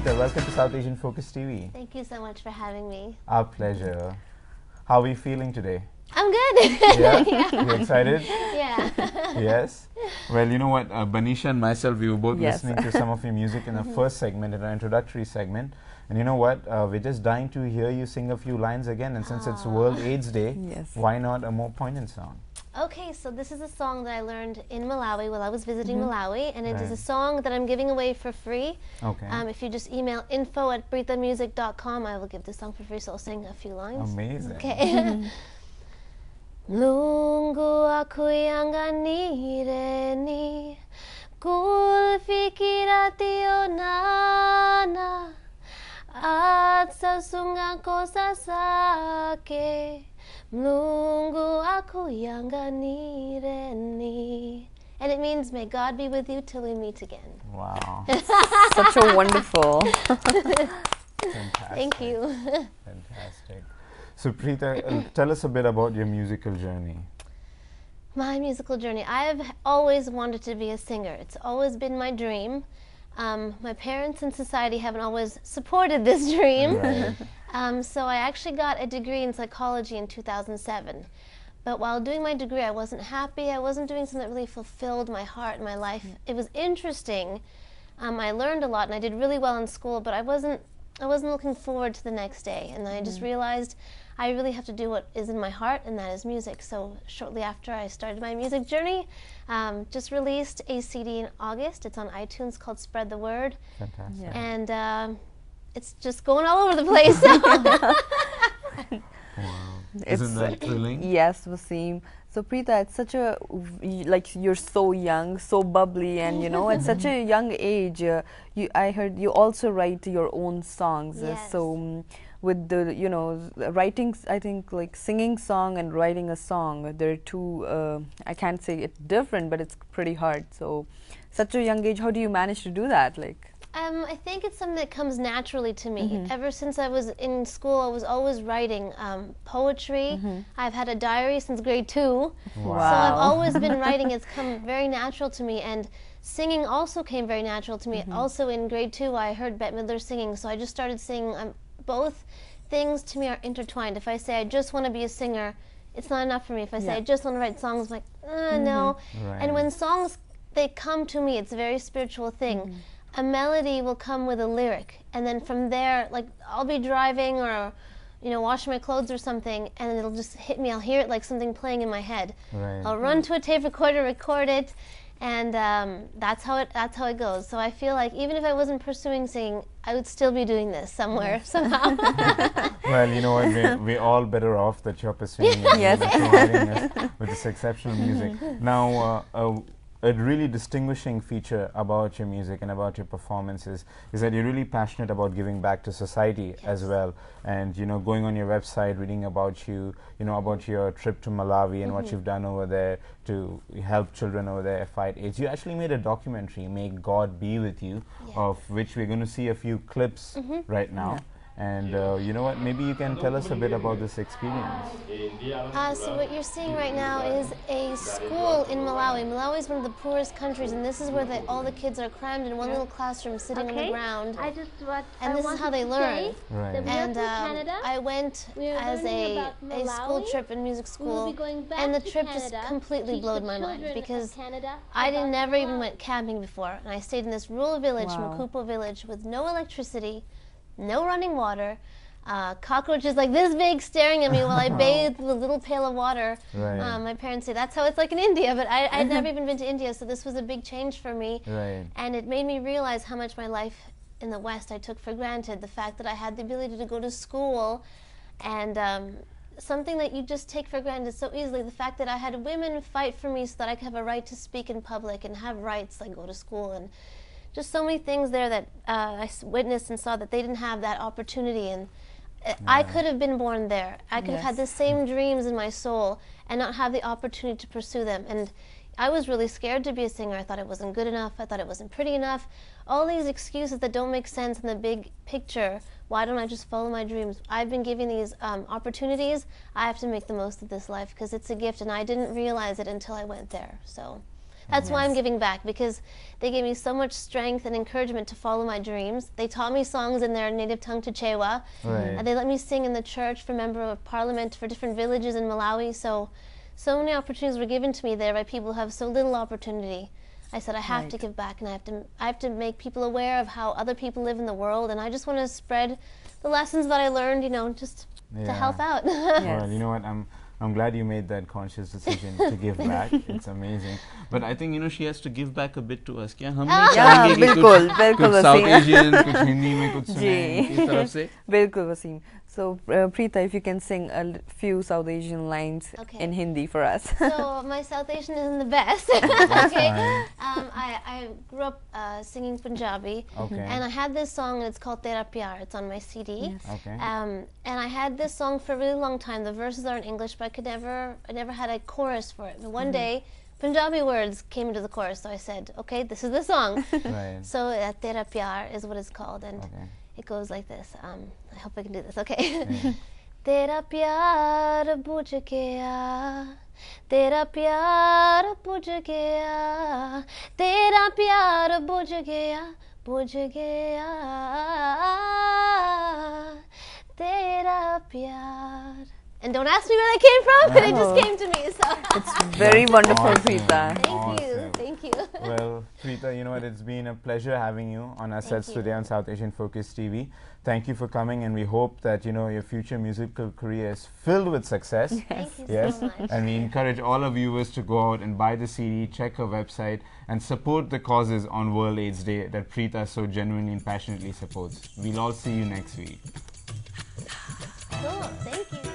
Preeta, welcome to South Asian Focus TV. Thank you so much for having me. Our pleasure. How are you feeling today? I'm good. Yeah? Yeah. You excited? Yeah. Yes? Well, you know what, Banisha and myself, we were both Yes. listening to some of your music in the first segment, in our introductory segment. And you know what, we're just dying to hear you sing a few lines again. And since it's World AIDS Day, Yes. why not a more poignant song? Okay, so this is a song that I learned in Malawi while I was visiting Malawi, and it is Right. a song that I'm giving away for free. Okay. If you just email info@breathamusic.com, I will give this song for free, so I'll sing a few lines. Amazing. Okay. Lungu aku yang ganireni kulfikira tio nana at sasunga kosa sake Mlungu aku yang ganireni. And it means, may God be with you till we meet again. Wow. Such a wonderful. Fantastic. Thank you. Fantastic. So Preeta, tell us a bit about your musical journey. My musical journey. I've always wanted to be a singer. It's always been my dream. My parents and society haven't always supported this dream. Right. So I actually got a degree in psychology in 2007. But while doing my degree, I wasn't happy. I wasn't doing something that really fulfilled my heart and my life. It was interesting. I learned a lot and I did really well in school, but I wasn't looking forward to the next day. And I just realized I really have to do what is in my heart, and that is music. So shortly after I started my music journey, just released a CD in August. It's on iTunes called Spread the Word. Fantastic. Yeah. And it's just going all over the place. Wow. It's, Isn't that thrilling? Yes, Wasim. So Preeta, it's such a like you're so young, so bubbly, and you know, at such a young age, I heard you also write your own songs. Yes. So with the writing, I think like singing song and writing a song, they're two. I can't say it's different, but it's pretty hard. So such a young age, how do you manage to do that? Like. I think it's something that comes naturally to me. Ever since I was in school, I was always writing poetry. I've had a diary since grade 2. Wow. So I've always been writing. It's come very natural to me. And singing also came very natural to me. Also in grade 2, I heard Bette Midler singing, so I just started singing. Both things to me are intertwined. If I say I just want to be a singer, it's not enough for me. If I say I just want to write songs, I'm like, no. Right. And when songs, they come to me, it's a very spiritual thing. A melody will come with a lyric, and then from there, like I'll be driving or, washing my clothes or something, and it'll just hit me. I'll hear it like something playing in my head. Right. I'll run to a tape recorder, record it, and that's how it goes. So I feel like even if I wasn't pursuing singing, I would still be doing this somewhere somehow. Well, you know what, we're all better off that you're pursuing it Yes. and providing us with this exceptional music. Now, a really distinguishing feature about your music and about your performances is that you're really passionate about giving back to society as well. And, going on your website, reading about you, about your trip to Malawi and what you've done over there to help children over there fight AIDS. You actually made a documentary, May God Be With You, of which we're going to see a few clips right now. And you know what, maybe you can tell us a bit about this experience. So what you're seeing right now is a school in Malawi. Malawi is one of the poorest countries, and this is where all the kids are crammed in one little classroom sitting on the ground. And this is how they learn. Right. And I went as a school trip in music school, and the trip just completely blew my mind because I never even went camping before, and I stayed in this rural village, Makupo village, with no electricity, no running water, cockroaches like this big staring at me while I bathed with a little pail of water. Right. My parents say that's how it's like in India, but I'd never even been to India, so this was a big change for me. Right. And it made me realize how much my life in the West I took for granted. The fact that I had the ability to go to school, and something that you just take for granted so easily. The fact that I had women fight for me so that I could have a right to speak in public and have rights like go to school, and just so many things there that I witnessed and saw that they didn't have that opportunity. And I could have been born there. I could have had the same dreams in my soul and not have the opportunity to pursue them. And I was really scared to be a singer. I thought it wasn't good enough. I thought it wasn't pretty enough. All these excuses that don't make sense in the big picture. Why don't I just follow my dreams? I've been given these opportunities. I have to make the most of this life because it's a gift, and I didn't realize it until I went there. So That's why I'm giving back, because they gave me so much strength and encouragement to follow my dreams. They taught me songs in their native tongue, Chichewa. Right. They let me sing in the church for member of parliament for different villages in Malawi. So many opportunities were given to me there by people who have so little opportunity. I said I have to Right. give back, and I have to make people aware of how other people live in the world, and I just want to spread the lessons that I learned, you know, just to Yeah. help out. Well, you know what? I'm glad you made that conscious decision to give back. It's amazing. But I think, you know, she has to give back a bit to us. क्या हम नहीं Yeah, चाहेंगे कि बिल्कुल, कुछ बिल्कुल South Wasim. Asian, कुछ हिंदी में कुछ सुने जी। इस तरफ से? Bilkul, Wasim. So, Preeta, if you can sing a few South Asian lines Okay. in Hindi for us. So my South Asian isn't the best. That's okay. fine. I grew up singing Punjabi, Okay. and I had this song, and it's called Tera Pyar. It's on my CD. Yes. Okay. And I had this song for a really long time. The verses are in English, but I never had a chorus for it. But one day, Punjabi words came into the chorus, so I said, okay, this is the song. Right. So Tera Pyar is what it's called, and Okay. it goes like this. I hope I can do this. Okay. Yeah. तेरा प्यार बुझ गया, तेरा प्यार बुझ गया, तेरा प्यार बुझ गया, बुझ गया, तेरा प्यार. And don't ask me where that came from, it just came to me. So It's very wonderful, Awesome. Preeta. thank you, Awesome. thank you. Well, Preeta, you know what? It's been a pleasure having you on our sets you. today on South Asian Focus TV. Thank you for coming, and we hope that, you know, your future musical career is filled with success. Thank you Yes, so much. and we encourage all our viewers to go out and buy the CD, check her website, and support the causes on World AIDS Day that Preeta so genuinely and passionately supports. We'll all see you next week. Cool, thank you.